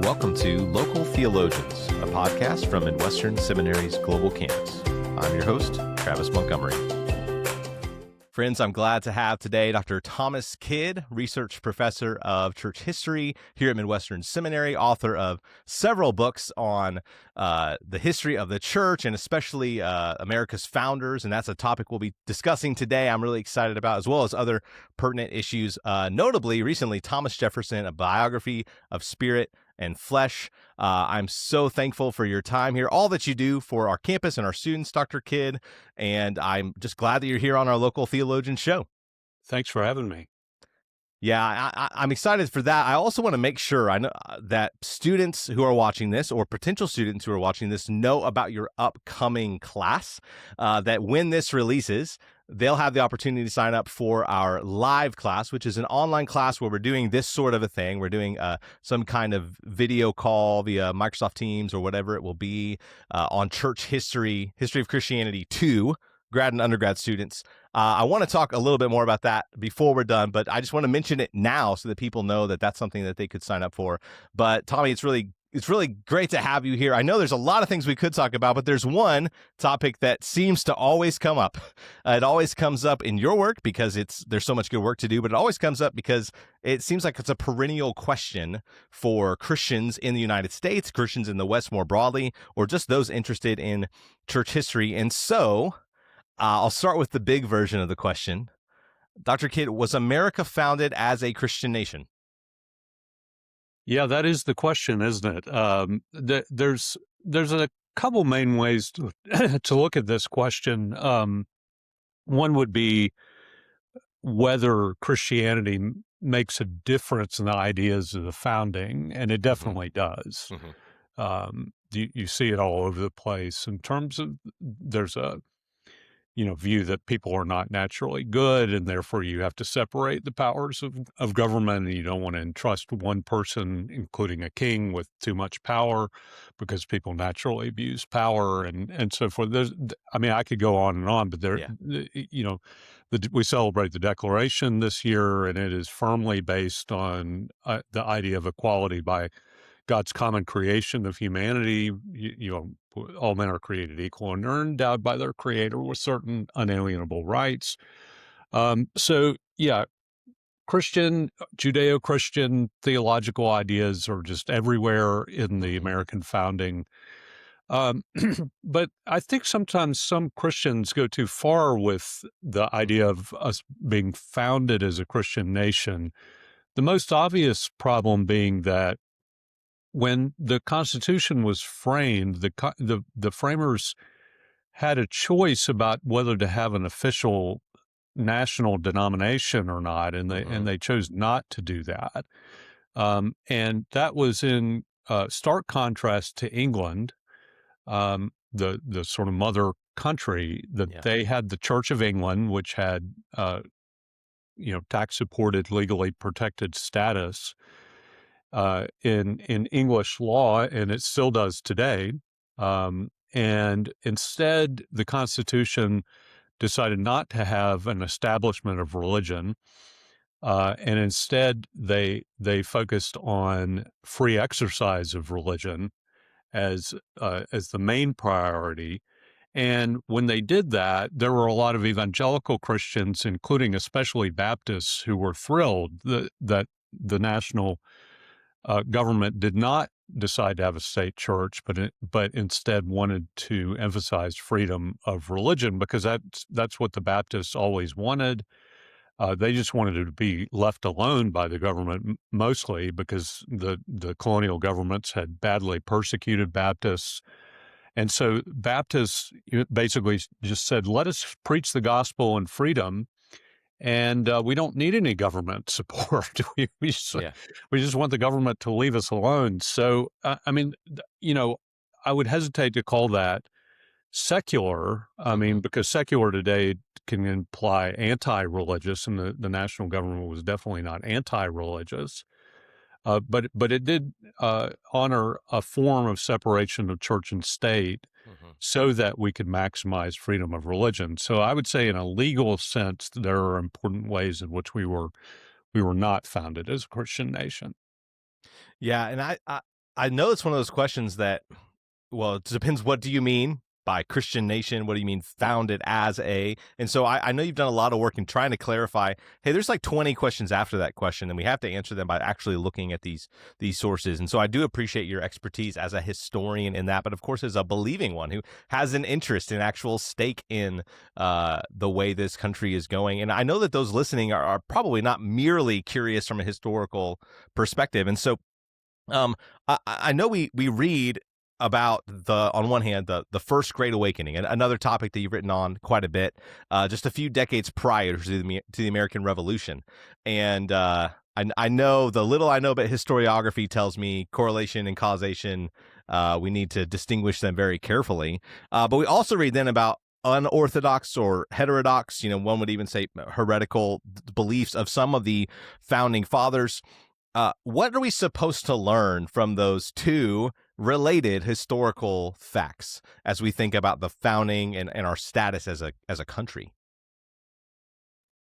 welcome to Local Theologians, a podcast from Midwestern Seminary's Global Campus. I'm your host, Travis Montgomery. Friends, I'm glad to have today Dr. Thomas Kidd, research professor of church history here at Midwestern Seminary, author of several books on the history of the church and especially America's founders, and that's a topic we'll be discussing today. I'm really excited about, as well as other pertinent issues, notably recently Thomas Jefferson, a biography of spirit and flesh. I'm so thankful for your time here, all that you do for our campus and our students, Dr. Kidd, and I'm just glad that you're here on our Local Theologian show. Thanks for having me. Yeah, I'm excited for that. I also want to make sure I know that students who are watching this or potential students who are watching this know about your upcoming class, that when this releases, they'll have the opportunity to sign up for our live class, which is an online class where we're doing this sort of a thing. We're doing some kind of video call via Microsoft Teams or whatever it will be on church history of Christianity 2, grad and undergrad students. I want to talk a little bit more about that before we're done, but I just want to mention it now so that people know that that's something that they could sign up for. But Tommy, it's really great to have you here. I know there's a lot of things we could talk about, but there's one topic that seems to always come up. It always comes up in your work because there's so much good work to do, but it always comes up because it seems like it's a perennial question for Christians in the United States, Christians in the West more broadly, or just those interested in church history. And so I'll start with the big version of the question. Dr. Kidd, was America founded as a Christian nation? Yeah, that is the question, isn't it? There's a couple main ways to look at this question. One would be whether Christianity makes a difference in the ideas of the founding, and it definitely does. Mm-hmm. You see it all over the place in terms of there's a view that people are not naturally good, and therefore you have to separate the powers of government, and you don't want to entrust one person, including a king, with too much power because people naturally abuse power and so forth. I could go on and on, but we celebrate the Declaration this year, and it is firmly based on the idea of equality by God's common creation of humanity. All men are created equal and are endowed by their Creator with certain unalienable rights. Judeo-Christian theological ideas are just everywhere in the American founding. But I think sometimes some Christians go too far with the idea of us being founded as a Christian nation. The most obvious problem being that when the Constitution was framed, the framers had a choice about whether to have an official national denomination or not, and they chose not to do that. And that was in stark contrast to England, the sort of mother country. They had the Church of England, which had tax-supported, legally protected status in English law, and it still does today. And instead, the Constitution decided not to have an establishment of religion, and instead they focused on free exercise of religion as the main priority. And when they did that, there were a lot of evangelical Christians, including especially Baptists, who were thrilled that the national government did not decide to have a state church, but instead wanted to emphasize freedom of religion, because that's what the Baptists always wanted. They just wanted to be left alone by the government, mostly because the colonial governments had badly persecuted Baptists. And so Baptists basically just said, let us preach the gospel in freedom, and we don't need any government support. we just want the government to leave us alone. So, I would hesitate to call that secular. Because secular today can imply anti-religious, and the national government was definitely not anti-religious. But it did honor a form of separation of church and state, so that we could maximize freedom of religion. So I would say, in a legal sense, there are important ways in which we were not founded as a Christian nation. Yeah, and I know it's one of those questions that, well, it depends. What do you mean by Christian nation? What do you mean founded as a? And so I know you've done a lot of work in trying to clarify. Hey, there's like 20 questions after that question, and we have to answer them by actually looking at these sources. And so I do appreciate your expertise as a historian in that, but of course as a believing one who has an interest and actual stake in the way this country is going. And I know that those listening are probably not merely curious from a historical perspective. And so I know we read about on one hand, the First Great Awakening, and another topic that you've written on quite a bit, just a few decades prior to the American Revolution. And I know the little I know about historiography tells me correlation and causation, we need to distinguish them very carefully. But we also read then about unorthodox or heterodox, one would even say heretical beliefs of some of the founding fathers. What are we supposed to learn from those two related historical facts as we think about the founding and our status as a country?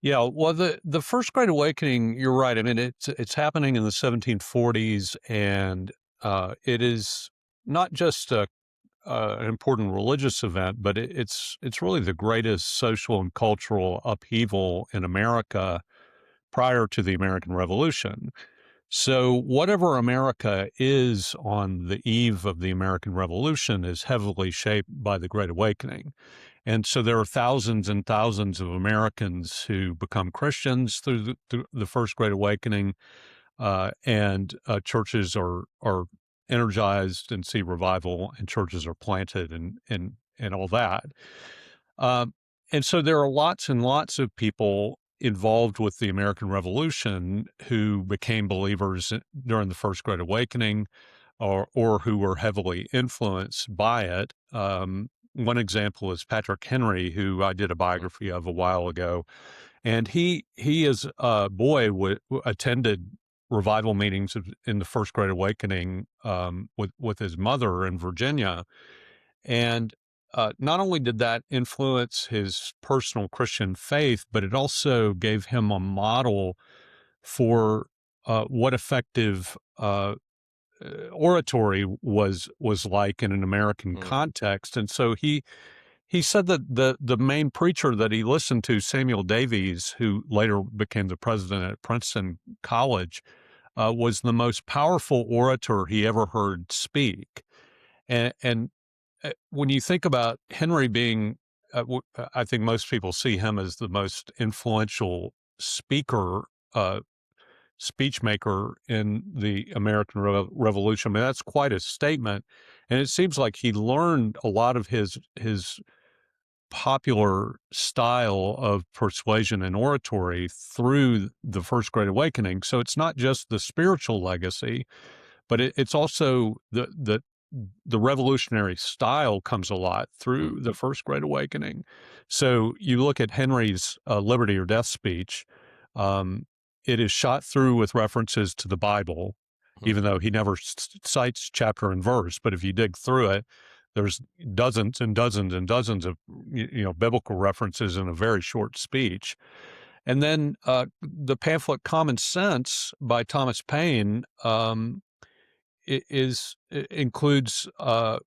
Yeah, well, the First Great Awakening, you're right. I mean, it's happening in the 1740s, and it is not just an important religious event, but it's really the greatest social and cultural upheaval in America prior to the American Revolution. So, whatever America is on the eve of the American Revolution is heavily shaped by the Great Awakening. And so, there are thousands and thousands of Americans who become Christians through the First Great Awakening, and churches are energized and see revival, and churches are planted, and all that. Um, and so, there are lots and lots of people involved with the American Revolution who became believers during the First Great Awakening, or who were heavily influenced by it. One example is Patrick Henry, who I did a biography of a while ago, and he as a boy attended revival meetings in the First Great Awakening, with his mother in Virginia, and not only did that influence his personal Christian faith, but it also gave him a model for what effective oratory was like in an American Mm. context. And so he said that the main preacher that he listened to, Samuel Davies, who later became the president at Princeton College, was the most powerful orator he ever heard speak. And when you think about Henry being, I think most people see him as the most influential speaker, speech maker in the American Revolution. I mean, that's quite a statement, and it seems like he learned a lot of his popular style of persuasion and oratory through the First Great Awakening. So it's not just the spiritual legacy, but it's also the revolutionary style comes a lot through the First Great Awakening. So you look at Henry's Liberty or Death speech, it is shot through with references to the Bible, even though he never cites chapter and verse. But if you dig through it, there's dozens and dozens and dozens of biblical references in a very short speech. And then the pamphlet Common Sense by Thomas Paine it includes a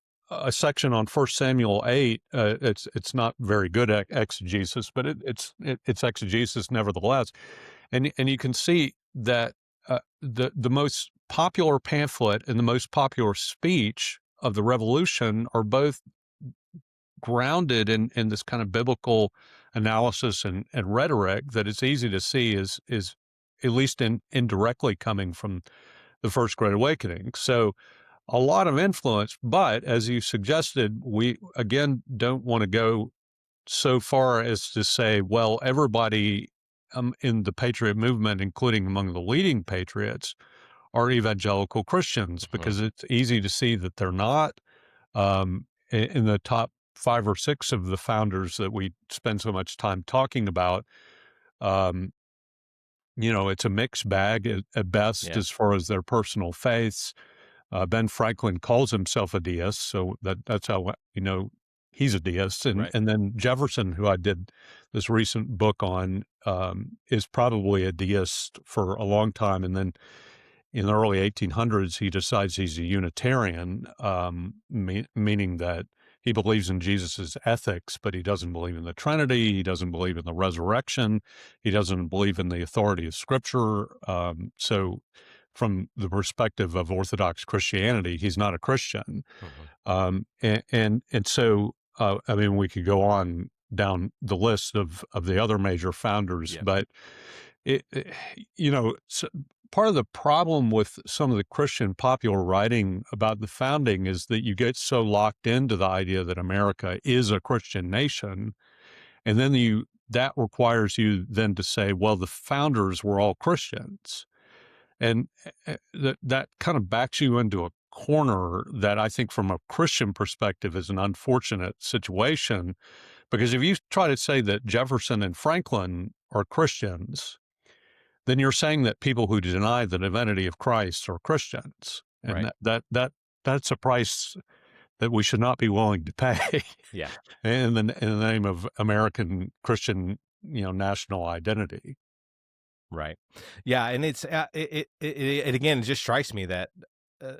section on 1 Samuel 8. It's not very good exegesis, but it's exegesis nevertheless. And you can see that the most popular pamphlet and the most popular speech of the Revolution are both grounded in this kind of biblical analysis and rhetoric that it's easy to see is at least indirectly coming from the First Great Awakening. So a lot of influence, but as you suggested, we again don't want to go so far as to say, well, everybody in the patriot movement, including among the leading patriots, are evangelical Christians, because it's easy to see that they're not. In the top 5 or 6 of the founders that we spend so much time talking about, it's a mixed bag at best Yeah. as far as their personal faiths. Ben Franklin calls himself a deist, so that's how he's a deist. And Right. and then Jefferson, who I did this recent book on, is probably a deist for a long time. And then in the early 1800s, he decides he's a Unitarian, meaning that he believes in Jesus's ethics, but he doesn't believe in the Trinity. He doesn't believe in the resurrection. He doesn't believe in the authority of Scripture. So, from the perspective of Orthodox Christianity, he's not a Christian. Hmm. And so, I mean, we could go on down the list of the other major founders, Yeah. but it you know, part of the problem with some of the Christian popular writing about the founding is that you get so locked into the idea that America is a Christian nation, and then that requires you then to say, well, the founders were all Christians, and that kind of backs you into a corner that I think, from a Christian perspective, is an unfortunate situation, because if you try to say that Jefferson and Franklin are Christians, then you're saying that people who deny the divinity of Christ are Christians, and Right. that's a price that we should not be willing to pay Yeah. in the name of American Christian, national identity. Right. Yeah, and it's it again, it just strikes me that uh,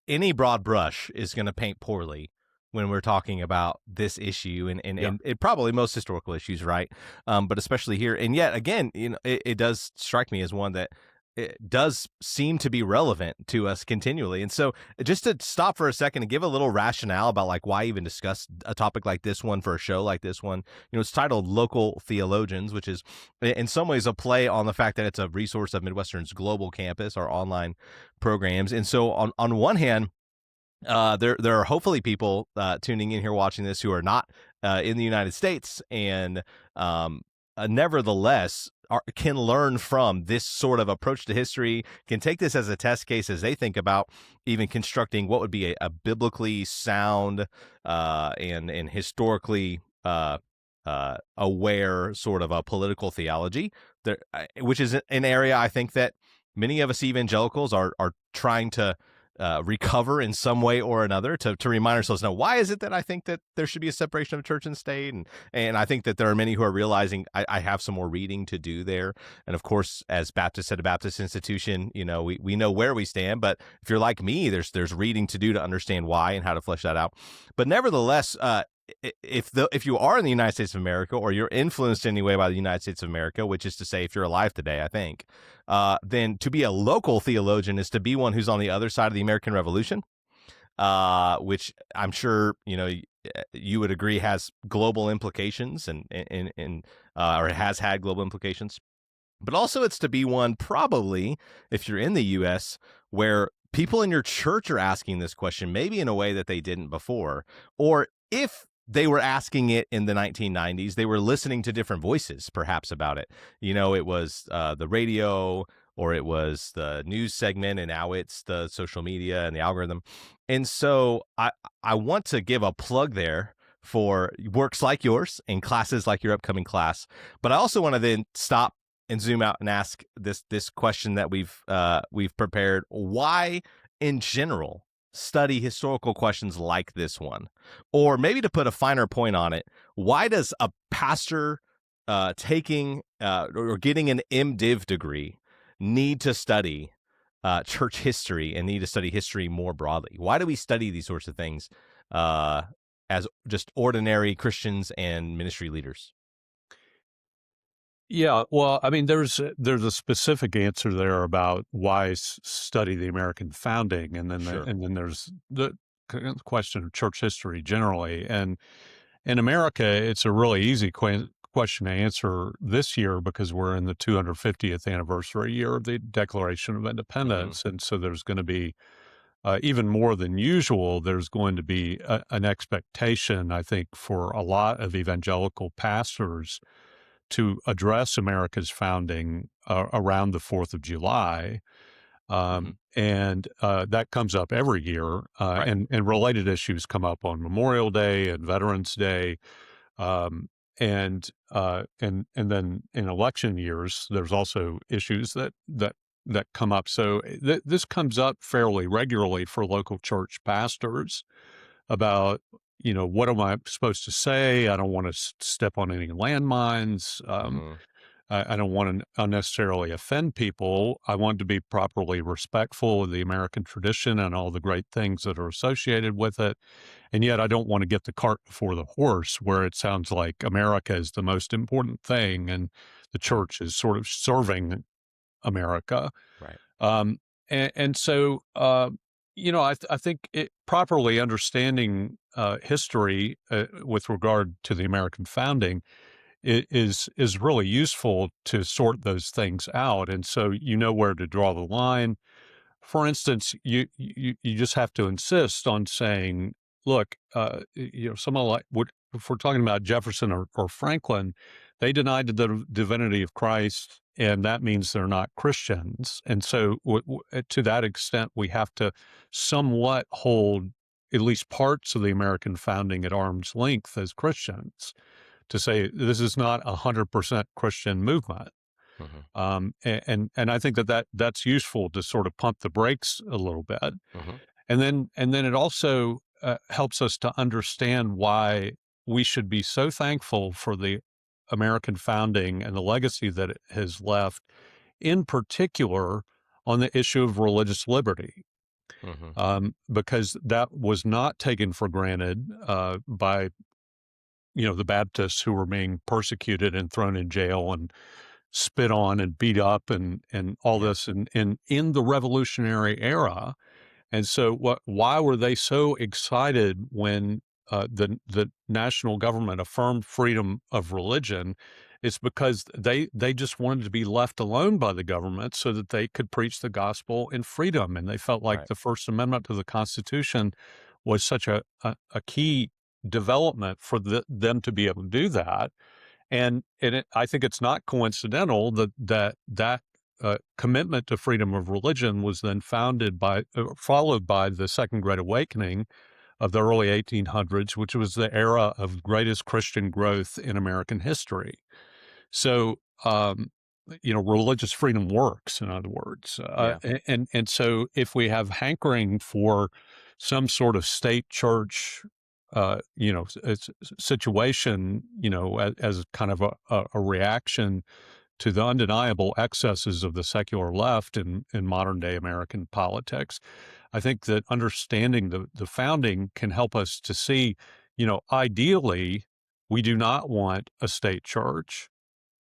any broad brush is going to paint poorly when we're talking about this issue, Yeah. and it probably most historical issues, right? But especially here, and yet again, it does strike me as one that it does seem to be relevant to us continually. And so, just to stop for a second and give a little rationale about like why even discuss a topic like this one for a show like this one, it's titled "Local Theologians," which is in some ways a play on the fact that it's a resource of Midwestern's global campus, our online programs. And so on one hand, there are hopefully people tuning in here watching this who are not in the United States, and nevertheless can learn from this sort of approach to history, can take this as a test case as they think about even constructing what would be a biblically sound and historically aware sort of a political theology, there, which is an area I think that many of us evangelicals are trying to recover in some way or another, to remind ourselves, now, why is it that I think that there should be a separation of church and state? And I think that there are many who are realizing I have some more reading to do there. And of course, as Baptists at a Baptist institution, we know where we stand. But if you're like me, there's reading to do to understand why and how to flesh that out. But nevertheless, if you are in the United States of America, or you're influenced in any way by the United States of America, which is to say, if you're alive today, I think, then to be a local theologian is to be one who's on the other side of the American Revolution, which I'm sure you would agree has global implications, or it has had global implications. But also, it's to be one, probably, if you're in the U.S., where people in your church are asking this question, maybe in a way that they didn't before, or if they were asking it in the 1990s, they were listening to different voices, perhaps, about it. It was the radio, or it was the news segment, and now it's the social media and the algorithm. And so I want to give a plug there for works like yours and classes like your upcoming class. But I also want to then stop and zoom out and ask this question that we've prepared: why, in general, study historical questions like this one? Or maybe, to put a finer point on it, why does a pastor taking or getting an MDiv degree need to study church history and need to study history more broadly? Why do we study these sorts of things as just ordinary Christians and ministry leaders? Yeah, well, I mean, there's a specific answer there about why study the American founding, and then Sure. there's the question of church history generally. And in America, it's a really easy question to answer this year, because we're in the 250th anniversary year of the Declaration of Hmm. Independence, and so there's going to be even more than usual. There's going to be an expectation, I think, for a lot of evangelical pastors to address America's founding around the 4th of July. Hmm. And that comes up every year, Right. and related issues come up on Memorial Day and Veterans Day. Um, and then in election years, there's also issues that come up. So this comes up fairly regularly for local church pastors about, what am I supposed to say? I don't want to step on any landmines. Hmm. I don't want to unnecessarily offend people. I want to be properly respectful of the American tradition and all the great things that are associated with it. And yet I don't want to get the cart before the horse where it sounds like America is the most important thing and the Mhm. church is sort of serving America. Right. Um, and so, I think properly understanding history with regard to the American founding is really useful to sort those things out. And so you know where to draw the line. For instance, you just have to insist on saying, look, someone like if we're talking about Jefferson or Franklin, they denied the divinity of Christ, and that means they're not Christians. And so, to that extent, we have to somewhat hold at least parts of the American founding at arm's length as Christians to say this is not 100% Christian movement. Mhm. And I think that's useful to sort of pump the brakes a little bit, Mhm. and then it also helps us to understand why we should be so thankful for the American founding and the legacy that it has left, in particular on the issue of religious liberty, Mhm. because that was not taken for granted by the Baptists who were being persecuted and thrown in jail and spit on and beat up and all Yeah. this in the Revolutionary era. And so why were they so excited when the national government affirmed freedom of religion? It's because they just wanted to be left alone by the government so that they could preach the gospel in freedom. And they felt like Right. the First Amendment to the Constitution was such a key development for them to be able to do that. And I think it's not coincidental that commitment to freedom of religion was then followed by the Second Great Awakening of the early 1800s, which was the era of greatest Christian growth in American history. So, religious freedom works, in other words. Yeah. And so if we have hankering for some sort of state church, situation, as kind of a reaction to the undeniable excesses of the secular left in modern day American politics, I think that understanding the founding can help us to see, ideally, we do not want a state church.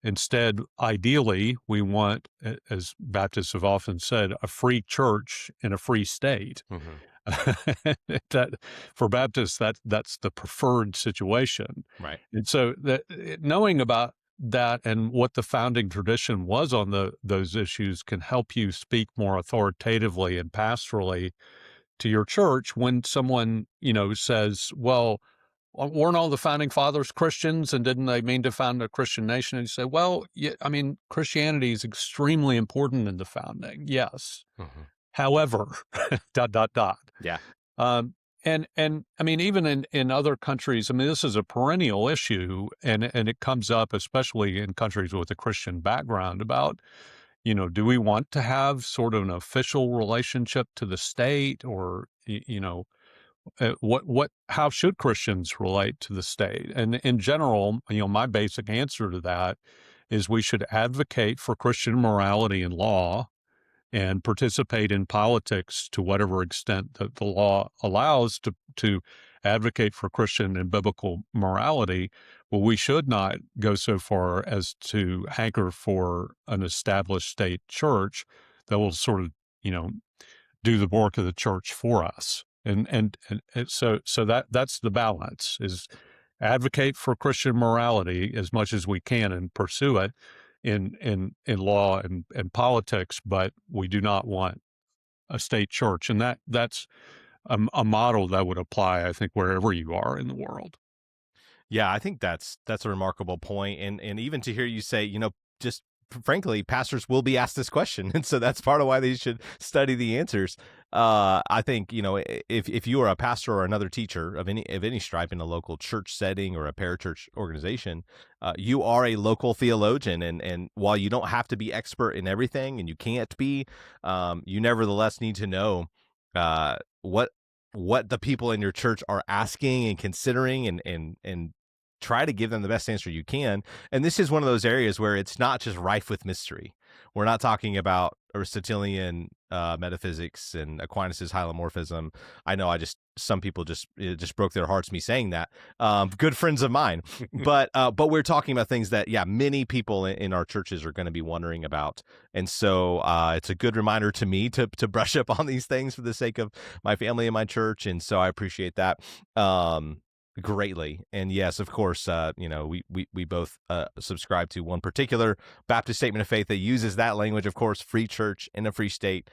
Instead, ideally, we want, as Baptists have often said, a free church in a free state. Mhm. That for Baptists, that's the preferred situation. Right. And so that knowing about that and what the founding tradition was on those issues can help you speak more authoritatively and pastorally to your church when someone, says, well, weren't all the founding fathers Christians and didn't they mean to found a Christian nation? And you say, well, yeah, I mean, Christianity is extremely important in the founding. Yes. Mhm. However, dot, dot, dot. Yeah. And I mean, even in other countries, I mean, this is a perennial issue, and it comes up especially in countries with a Christian background about, do we want to have sort of an official relationship to the state, or how should Christians relate to the state? And in general, my basic answer to that is we should advocate for Christian morality and law and participate in politics to whatever extent that the law allows to advocate for Christian and biblical morality. Well, we should not go so far as to hanker for an established state church that will sort of, do the work of the church for us. And so that's the balance, is advocate for Christian morality as much as we can and pursue it in law and politics, but we do not want a state church. And that's a model that would apply, I think, wherever you are in the world. Yeah, I think that's a remarkable point, and even to hear you say, just frankly, pastors will be asked this question, and so that's part of why they should study the answers. I think if you are a pastor or another teacher of any stripe in a local church setting or a parachurch organization, you are a local theologian, and while you don't have to be expert in everything, and you can't be, you nevertheless need to know uh, what what the people in your church are asking and considering and try to give them the best answer you can. And this is one of those areas where it's not just rife with mystery. We're not talking about Aristotelian metaphysics and Aquinas's hylomorphism. I know some people it just broke their hearts me saying that. Good friends of mine, but we're talking about things that many people in our churches are going to be wondering about, and so it's a good reminder to me to brush up on these things for the sake of my family and my church, and so I appreciate that. Greatly. And yes, of course, we both subscribe to one particular Baptist statement of faith that uses that language, of course, free church in a free state.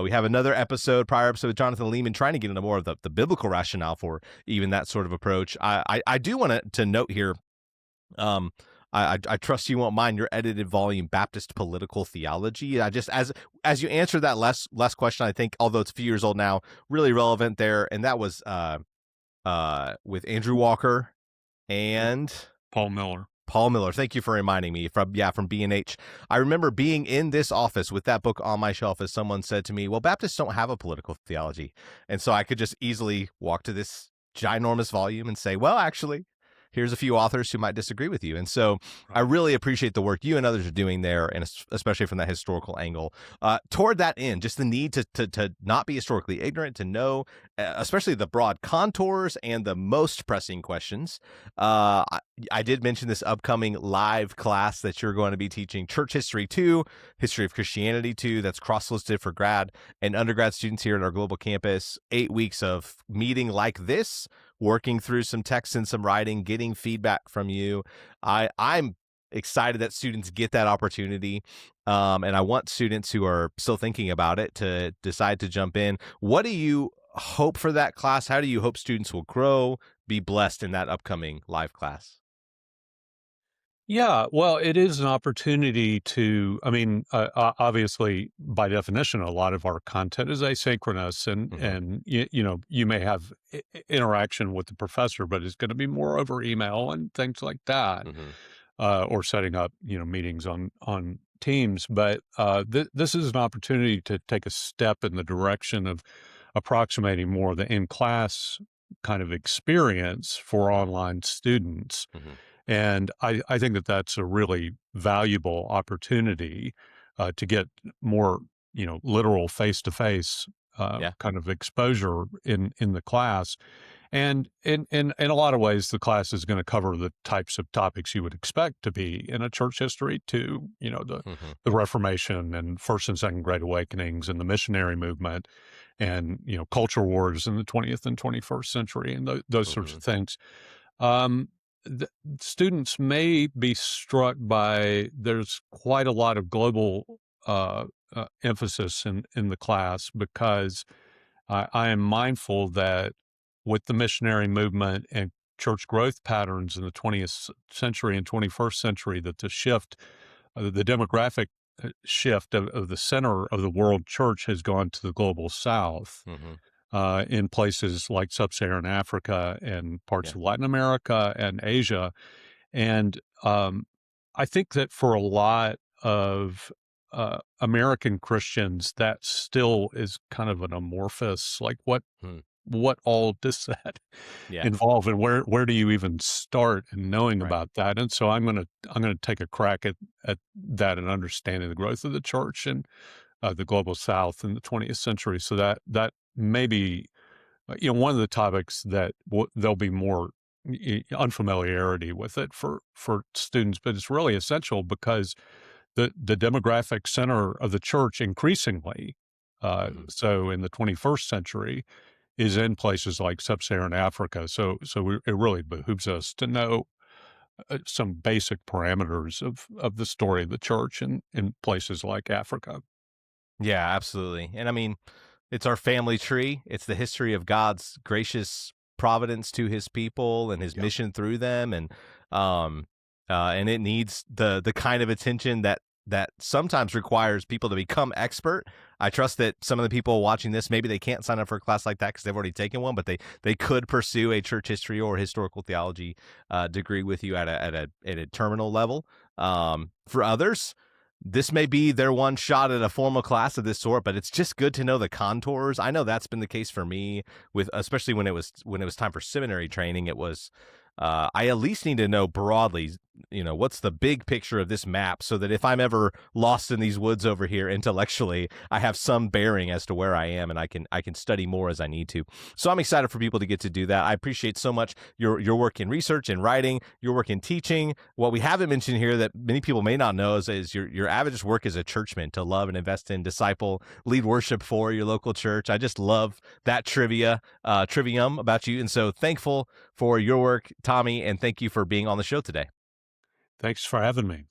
We have another prior episode with Jonathan Lehman, trying to get into more of the biblical rationale for even that sort of approach. I do want to note here, I trust you won't mind your edited volume, Baptist Political Theology. I just, as you answer that last question, I think, although it's a few years old now, really relevant there. And that was with Andrew Walker and Paul Miller. Thank you for reminding me from B&H. I remember being in this office with that book on my shelf as someone said to me, well, Baptists don't have a political theology. And so I could just easily walk to this ginormous volume and say, well, actually, here's a few authors who might disagree with you. And so I really appreciate the work you and others are doing there, and especially from that historical angle. Toward that end, just the need to not be historically ignorant, to know, especially the broad contours and the most pressing questions. I did mention this upcoming live class that you're going to be teaching, Church History 2, History of Christianity 2, that's cross-listed for grad and undergrad students here at our global campus. 8 weeks of meeting like this, working through some text and some writing, getting feedback from you. I'm excited that students get that opportunity. And I want students who are still thinking about it to decide to jump in. What do you hope for that class? How do you hope students will grow, be blessed in that upcoming live class? Yeah, well, it is an opportunity to, obviously, by definition, a lot of our content is asynchronous, and you may have interaction with the professor, but it's going to be more over email and things like that, or setting up, meetings on Teams. But this is an opportunity to take a step in the direction of approximating more of the in-class kind of experience for online students. And I think that that's a really valuable opportunity to get more, literal face-to-face kind of exposure in the class. And in a lot of ways, the class is going to cover the types of topics you would expect to be in a church history too, the Reformation and First and Second Great Awakenings and the missionary movement and, culture wars in the 20th and 21st century and those sorts of things. The students may be struck by there's quite a lot of global emphasis in the class, because I am mindful that with the missionary movement and church growth patterns in the 20th century and 21st century, that the shift, the demographic shift of the center of the world church has gone to the global south. In places like sub-Saharan Africa and parts of Latin America and Asia. And I think that for a lot of American Christians, that still is kind of an amorphous, like what all does that involve, and where do you even start in knowing about that? And so I'm gonna take a crack at that and understanding the growth of the church and the global South in the 20th century. So that maybe, one of the topics that there'll be more unfamiliarity with it for students, but it's really essential because the demographic center of the church increasingly, so in the 21st century, is in places like sub-Saharan Africa. So it really behooves us to know some basic parameters of the story of the church in places like Africa. Yeah, absolutely. And it's our family tree. It's the history of God's gracious providence to his people and his mission through them. And it needs the kind of attention that sometimes requires people to become expert. I trust that some of the people watching this, maybe they can't sign up for a class like that because they've already taken one, but they could pursue a church history or historical theology degree with you at a terminal level. For others, this may be their one shot at a formal class of this sort, but it's just good to know the contours. I know that's been the case for me, with especially when it was time for seminary training. It was I at least need to know broadly, what's the big picture of this map, so that if I'm ever lost in these woods over here intellectually, I have some bearing as to where I am, and I can study more as I need to. So I'm excited for people to get to do that. I appreciate so much your work in research and writing, your work in teaching. What we haven't mentioned here that many people may not know is your avid work as a churchman, to love and invest in, disciple, lead worship for your local church. I just love that trivium about you, and so thankful for your work, Tommy, and thank you for being on the show today. Thanks for having me.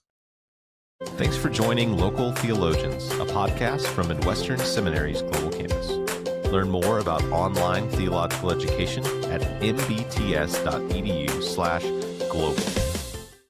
Thanks for joining Local Theologians, a podcast from Midwestern Seminary's global campus. Learn more about online theological education at mbts.edu/global.